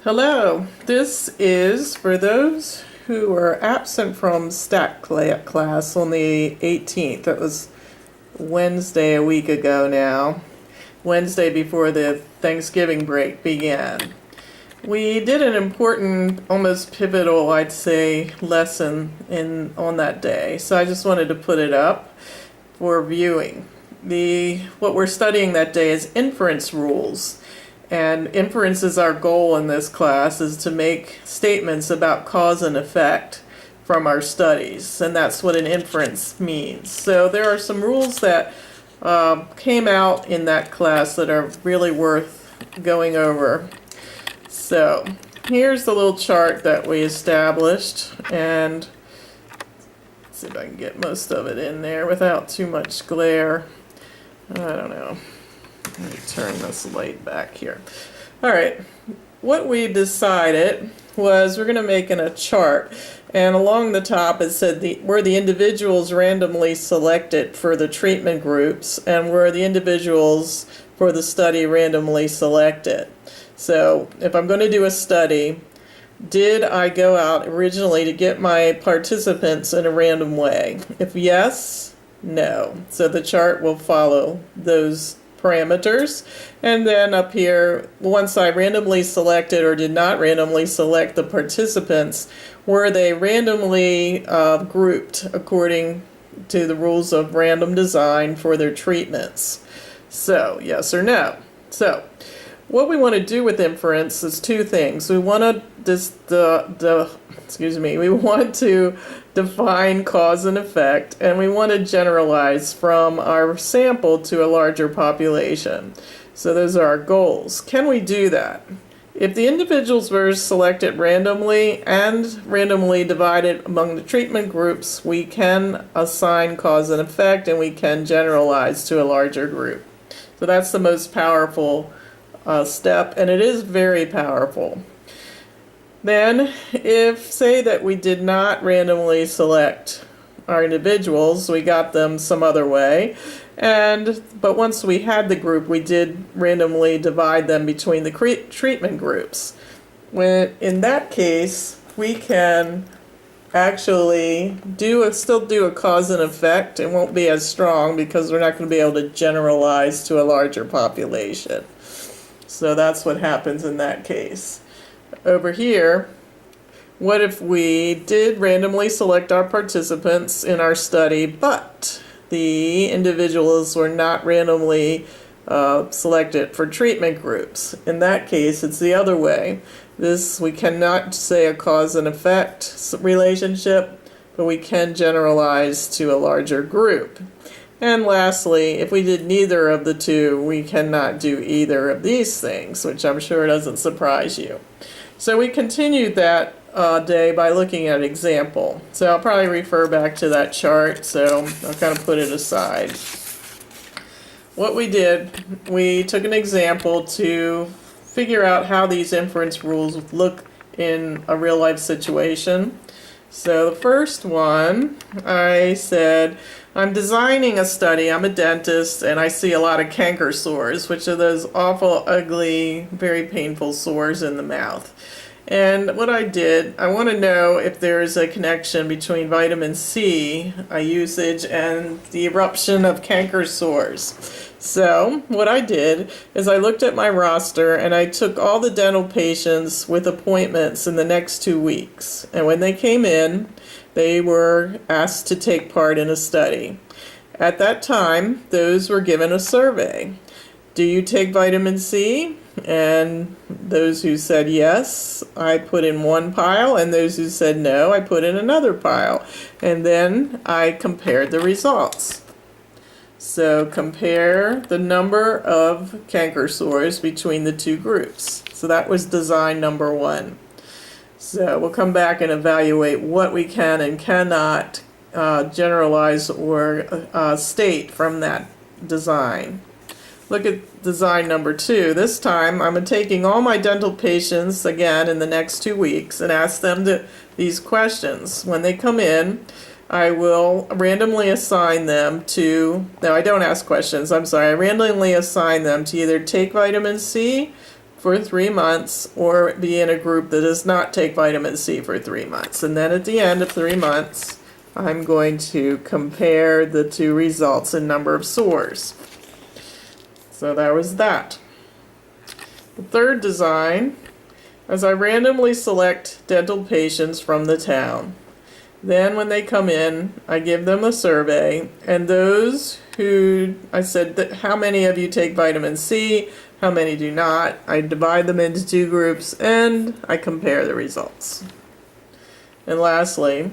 Hello, this is for those who were absent from stat class on the 18th. That was Wednesday a week ago now, Wednesday before the Thanksgiving break began. We did an important, almost pivotal, I'd say, lesson on that day, so I just wanted to put it up for viewing. What we're studying that day is inference rules. And inference is our goal in this class, is to make statements about cause and effect from our studies, and that's what an inference means. So there are some rules that came out in that class that are really worth going over. So here's the little chart that we established, and let's see if I can get most of it in there without too much glare. I don't know. Let me turn this light back here. Alright, what we decided was we're going to make a chart, and along the top it said were the individuals randomly selected for the treatment groups, and were the individuals for the study randomly selected. So if I'm going to do a study, did I go out originally to get my participants in a random way? If yes, no. So the chart will follow those parameters. And then up here, once I randomly selected or did not randomly select the participants, were they randomly grouped according to the rules of random design for their treatments? So yes or no. So what we want to do with inference is two things. We want to we want to define cause and effect, and we want to generalize from our sample to a larger population. So those are our goals. Can we do that? If the individuals were selected randomly and randomly divided among the treatment groups, we can assign cause and effect, and we can generalize to a larger group. So that's the most powerful step, and it is very powerful. Then, if say that we did not randomly select our individuals, we got them some other way, but once we had the group, we did randomly divide them between the treatment groups. In that case, we can actually still do a cause and effect. It won't be as strong because we're not going to be able to generalize to a larger population. So that's what happens in that case. Over here, what if we did randomly select our participants in our study, but the individuals were not randomly selected for treatment groups? In that case, it's the other way. We cannot say a cause and effect relationship, but we can generalize to a larger group. And lastly, if we did neither of the two, we cannot do either of these things, which I'm sure doesn't surprise you. So we continued that day by looking at an example. So I'll probably refer back to that chart, so I'll kind of put it aside. What we did, we took an example to figure out how these inference rules look in a real-life situation. So the first one, I said, I'm designing a study. I'm a dentist, and I see a lot of canker sores, which are those awful, ugly, very painful sores in the mouth. And what I did, I want to know if there's a connection between vitamin C usage and the eruption of canker sores. So what I did is I looked at my roster and I took all the dental patients with appointments in the next 2 weeks. And when they came in, they were asked to take part in a study. At that time, those were given a survey. Do you take vitamin C? And those who said yes, I put in one pile, and those who said no, I put in another pile. And then I compared the results. So compare the number of canker sores between the two groups. So that was design number one. So we'll come back and evaluate what we can and cannot generalize or state from that design. Look at design number two. This time I'm taking all my dental patients again in the next 2 weeks and ask them these questions. When they come in, I will randomly assign them I don't ask questions, I'm sorry. I randomly assign them to either take vitamin C for 3 months or be in a group that does not take vitamin C for 3 months. And then at the end of 3 months, I'm going to compare the two results in number of sores. So that was that. The third design, as I randomly select dental patients from the town. Then when they come in, I give them a survey, and those who, I said, how many of you take vitamin C, how many do not, I divide them into 2 groups, and I compare the results. And lastly,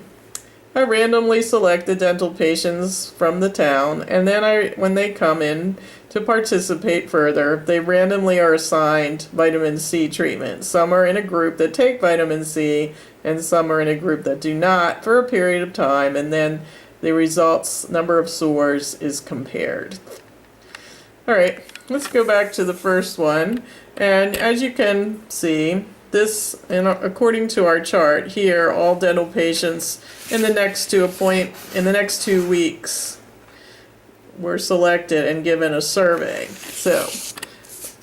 I randomly select the dental patients from the town, and then when they come in to participate further, they randomly are assigned vitamin C treatment. Some are in a group that take vitamin C, and some are in a group that do not for a period of time, and then the results, number of sores, is compared. Alright, let's go back to the first one, and as you can see, this, according to our chart here, all dental patients in the next 2 weeks were selected and given a survey. So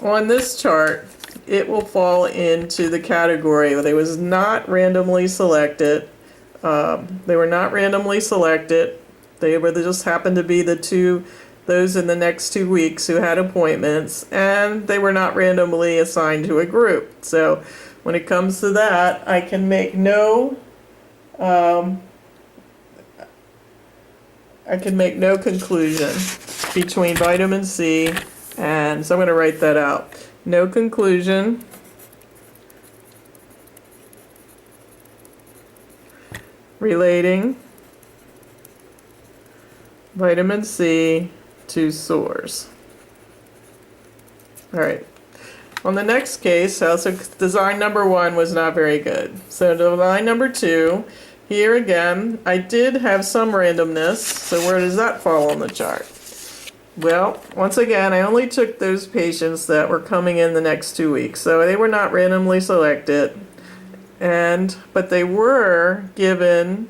on this chart, it will fall into the category where they was not randomly selected. They were not randomly selected. They just happened to be those in the next 2 weeks who had appointments, and they were not randomly assigned to a group. So when it comes to that, I can make no conclusion between vitamin C and, so I'm going to write that out. No conclusion relating vitamin C to sores. All right. On the next case, so design number 1 was not very good. So design number 2, here again, I did have some randomness. So where does that fall on the chart? Well, once again, I only took those patients that were coming in the next 2 weeks. So they were not randomly selected, but they were given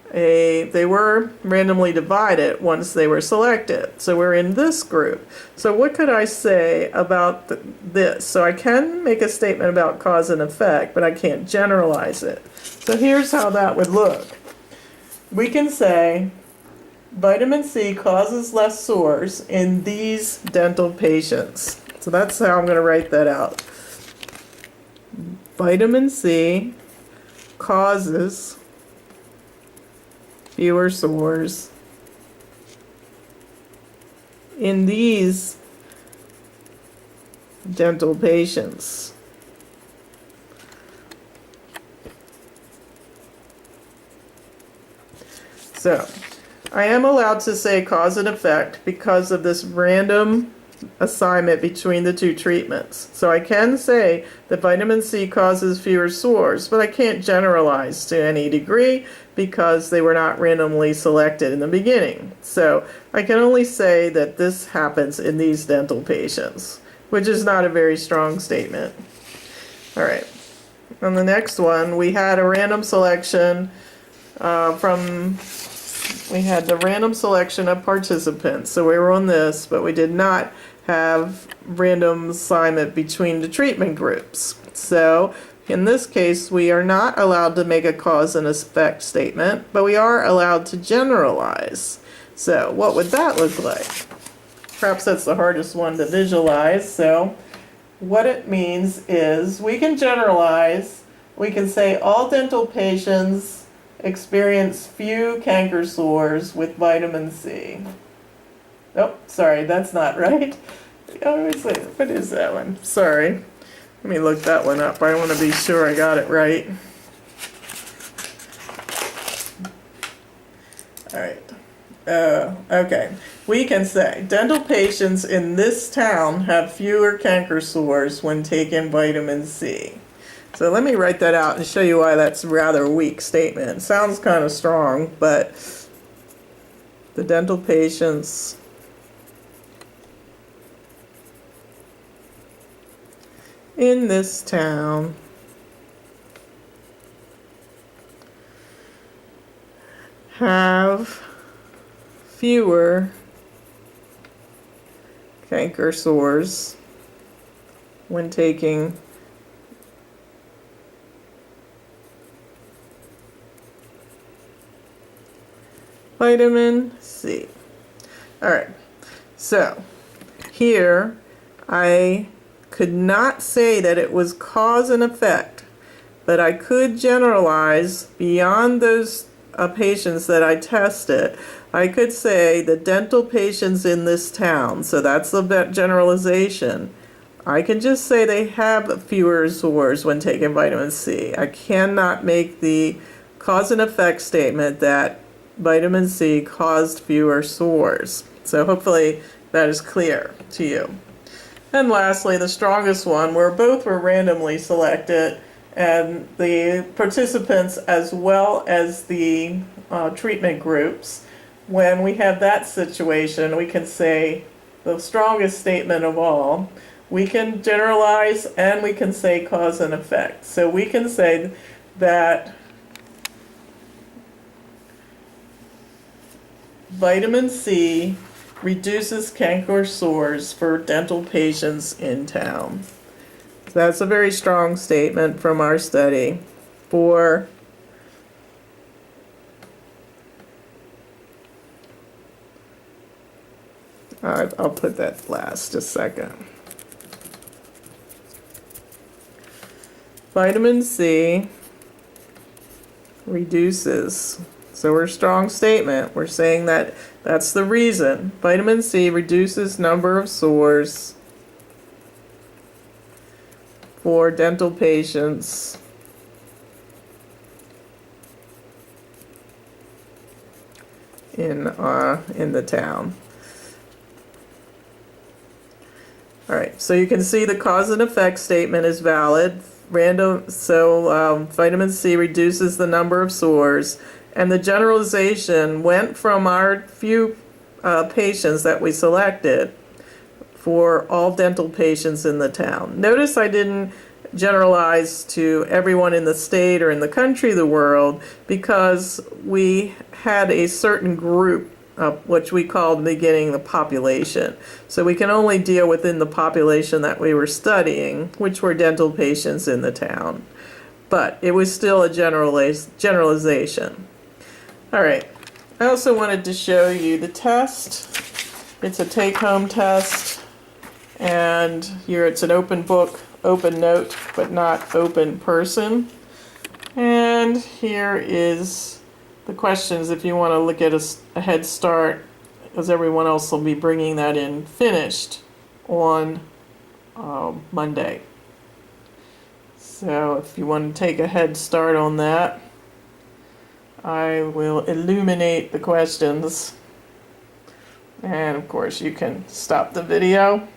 they were randomly divided once they were selected. So we're in this group. So what could I say about this? So I can make a statement about cause and effect, but I can't generalize it. So here's how that would look. We can say vitamin C causes less sores in these dental patients. So that's how I'm going to write that out. Vitamin C causes fewer sores in these dental patients. So, I am allowed to say cause and effect because of this random assignment between the 2 treatments. So I can say that vitamin C causes fewer sores, but I can't generalize to any degree because they were not randomly selected in the beginning. So I can only say that this happens in these dental patients, which is not a very strong statement. All right. On the next one, we had a random selection we had the random selection of participants. So we were on this, but we did not have random assignment between the treatment groups. So in this case, we are not allowed to make a cause and effect statement, but we are allowed to generalize. So what would that look like? Perhaps that's the hardest one to visualize. So what it means is we can generalize. We can say all dental patients experience few canker sores with vitamin C. Oh, sorry, that's not right. What is that one? Sorry. Let me look that one up. I want to be sure I got it right. All right. Okay. We can say dental patients in this town have fewer canker sores when taking vitamin C. So let me write that out and show you why that's a rather weak statement. It sounds kind of strong, but the dental patients in this town have fewer canker sores when taking vitamin C. All right, so here I could not say that it was cause and effect, but I could generalize beyond those patients that I tested. I could say the dental patients in this town, so that's the generalization. I can just say they have fewer sores when taking vitamin C. I cannot make the cause and effect statement that vitamin C caused fewer sores. So hopefully that is clear to you. And lastly, the strongest one, where both were randomly selected, and the participants as well as the treatment groups. When we have that situation, we can say the strongest statement of all. We can generalize and we can say cause and effect. So we can say that vitamin C reduces canker sores for dental patients in town. So that's a very strong statement from our study for I'll put that last a second. Vitamin C reduces. So we're a strong statement. We're saying that that's the reason. Vitamin C reduces number of sores for dental patients in the town. All right, so you can see the cause and effect statement is valid. Vitamin C reduces the number of sores, and the generalization went from our few patients that we selected for all dental patients in the town. Notice I didn't generalize to everyone in the state or in the country, the world, because we had a certain group, which we called in the beginning the population. So we can only deal within the population that we were studying, which were dental patients in the town. But it was still a generalization. All right, I also wanted to show you the test. It's a take-home test, and here it's an open book, open note, but not open person. And here is the questions if you want to look at a head start, because everyone else will be bringing that in finished on Monday. So if you want to take a head start on that, I will illuminate the questions. And of course you can stop the video.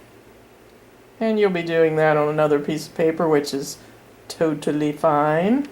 And you'll be doing that on another piece of paper, which is totally fine.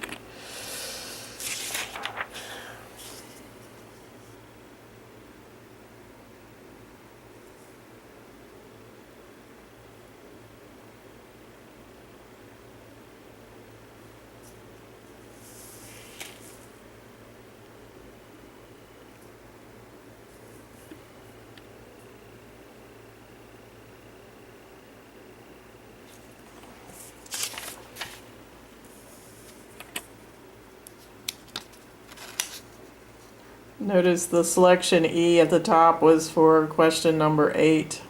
Notice the selection E at the top was for question number 8.